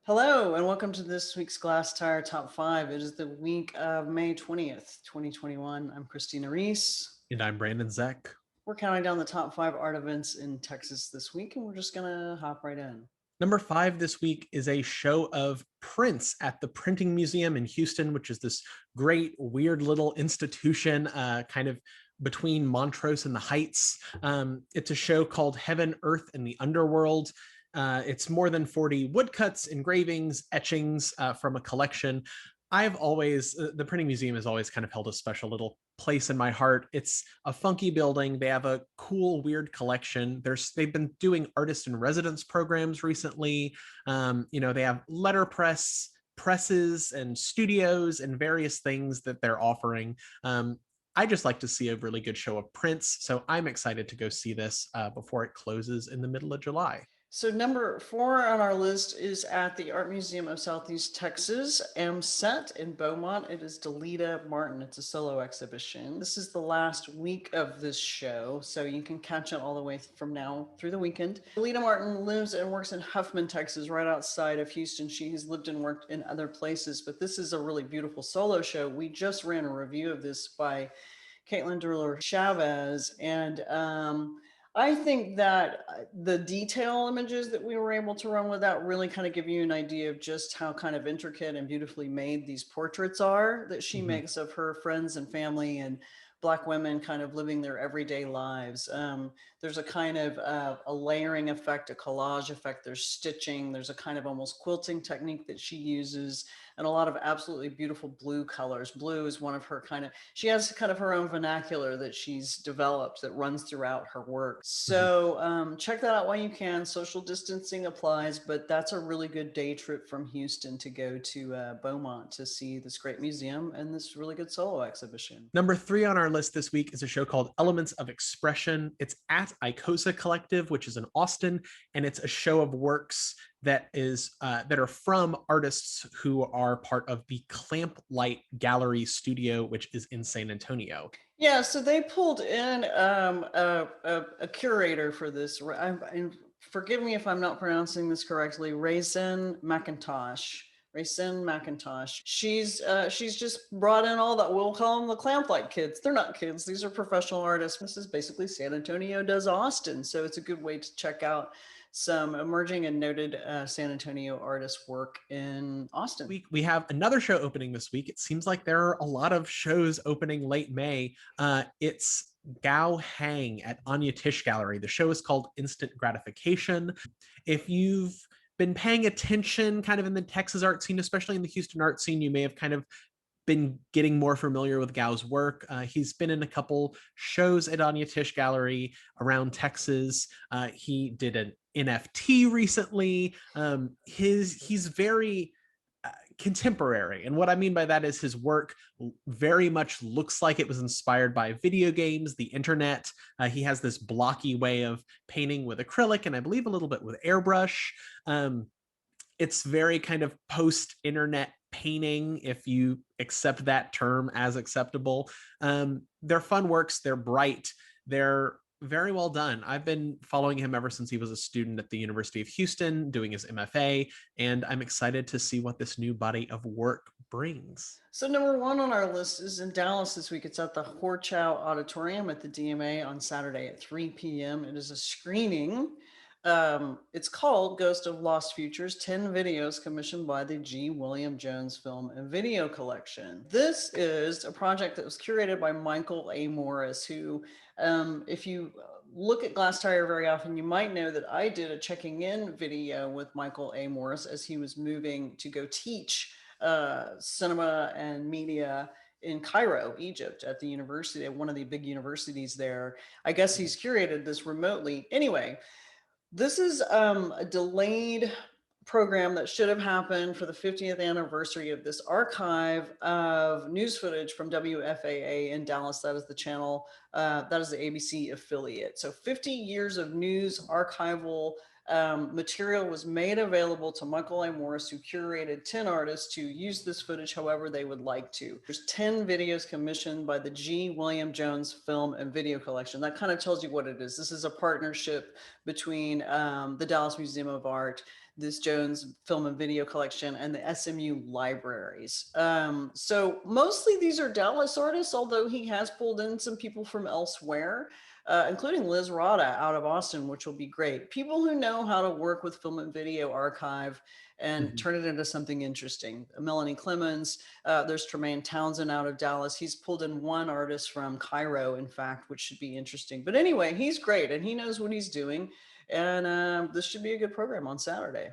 Hello, and welcome to this week's Glasstire Top Five. It is the week of May 20th, 2021. I'm Christina Rees. And I'm Brandon Zech. We're counting down the top five art events in Texas this week, and we're just going to hop right in. Number five this week is a show of prints at the Printing Museum in Houston, which is this great, weird little institution kind of between Montrose and the Heights. It's a show called Heaven, Earth, and the Underworld. It's more than 40 woodcuts, engravings, etchings from a collection. The Printing Museum has always kind of held a special little place in my heart. It's a funky building. They have a cool, weird collection. They've been doing artist in residence programs recently. They have presses and studios and various things that they're offering. I just like to see a really good show of prints. So I'm excited to go see this before it closes in the middle of July. So number four on our list is at the Art Museum of Southeast Texas, AMSET in Beaumont. It is Eta Martin. It's a solo exhibition. This is the last week of this show, so you can catch it all the way from now through the weekend. Eta Martin lives and works in Huffman, Texas, right outside of Houston. She has lived and worked in other places, but this is a really beautiful solo show. We just ran a review of this by Caitlin Derler Chavez, and I think that the detail images that we were able to run with that really kind of give you an idea of just how kind of intricate and beautifully made these portraits are that she makes of her friends and family and Black women kind of living their everyday lives. There's a kind of a layering effect, a collage effect. There's stitching. There's a kind of almost quilting technique that she uses, and a lot of absolutely beautiful blue colors. Blue is one of her she has kind of her own vernacular that she's developed that runs throughout her work. So check that out while you can. Social distancing applies, but that's a really good day trip from Houston to go to Beaumont to see this great museum and this really good solo exhibition. Number three on our list this week is a show called Elements of Expression. It's at Icosa Collective, which is in Austin, and it's a show of works that are from artists who are part of the Clamp Light Gallery Studio, which is in San Antonio. Yeah, so they pulled in a curator for this. Forgive me if I'm not pronouncing this correctly. Raisin McIntosh. Raisin McIntosh. She's just brought in all that we'll call them the Clamplight kids. They're not kids. These are professional artists. This is basically San Antonio does Austin, so it's a good way to check out some emerging and noted San Antonio artists' work in Austin. We have another show opening this week. It seems like there are a lot of shows opening late May. It's Gao Hang at Anya Tish Gallery. The show is called Instant Gratification. If you've been paying attention kind of in the Texas art scene, especially in the Houston art scene, you may have kind of been getting more familiar with Gao's work. He's been in a couple shows at Anya Tish Gallery around Texas. He did an NFT recently. He's very contemporary. And what I mean by that is his work very much looks like it was inspired by video games, the internet. He has this blocky way of painting with acrylic and I believe a little bit with airbrush. It's very kind of post-internet painting, if you accept that term as acceptable. They're fun works. They're bright. They're very well done. I've been following him ever since he was a student at the University of Houston doing his MFA, and I'm excited to see what this new body of work brings. So number one on our list is in Dallas this week. It's at the Horchow Auditorium at the DMA on Saturday at 3 p.m. It is a screening. It's called Ghost of Lost Futures, 10 videos commissioned by the G. William Jones Film and Video Collection. This is a project that was curated by Michael A. Morris, who, if you look at Glasstire very often, you might know that I did a checking in video with Michael A. Morris as he was moving to go teach cinema and media in Cairo, Egypt, at the university, at one of the big universities there. I guess he's curated this remotely. Anyway, this is a delayed program that should have happened for the 50th anniversary of this archive of news footage from WFAA in Dallas. That is the channel, that is the ABC affiliate. So 50 years of news archival Material was made available to Michael A. Morris, who curated 10 artists to use this footage however they would like to. There's 10 videos commissioned by the G. William Jones Film and Video Collection. That kind of tells you what it is. This is a partnership between the Dallas Museum of Art, this Jones Film and Video Collection, and the SMU libraries. So mostly these are Dallas artists, although he has pulled in some people from elsewhere. Including Liz Rada out of Austin, which will be great. People who know how to work with film and video archive and turn it into something interesting. Melanie Clemens, there's Tremaine Townsend out of Dallas. He's pulled in one artist from Cairo, in fact, which should be interesting. But anyway, he's great and he knows what he's doing. And this should be a good program on Saturday.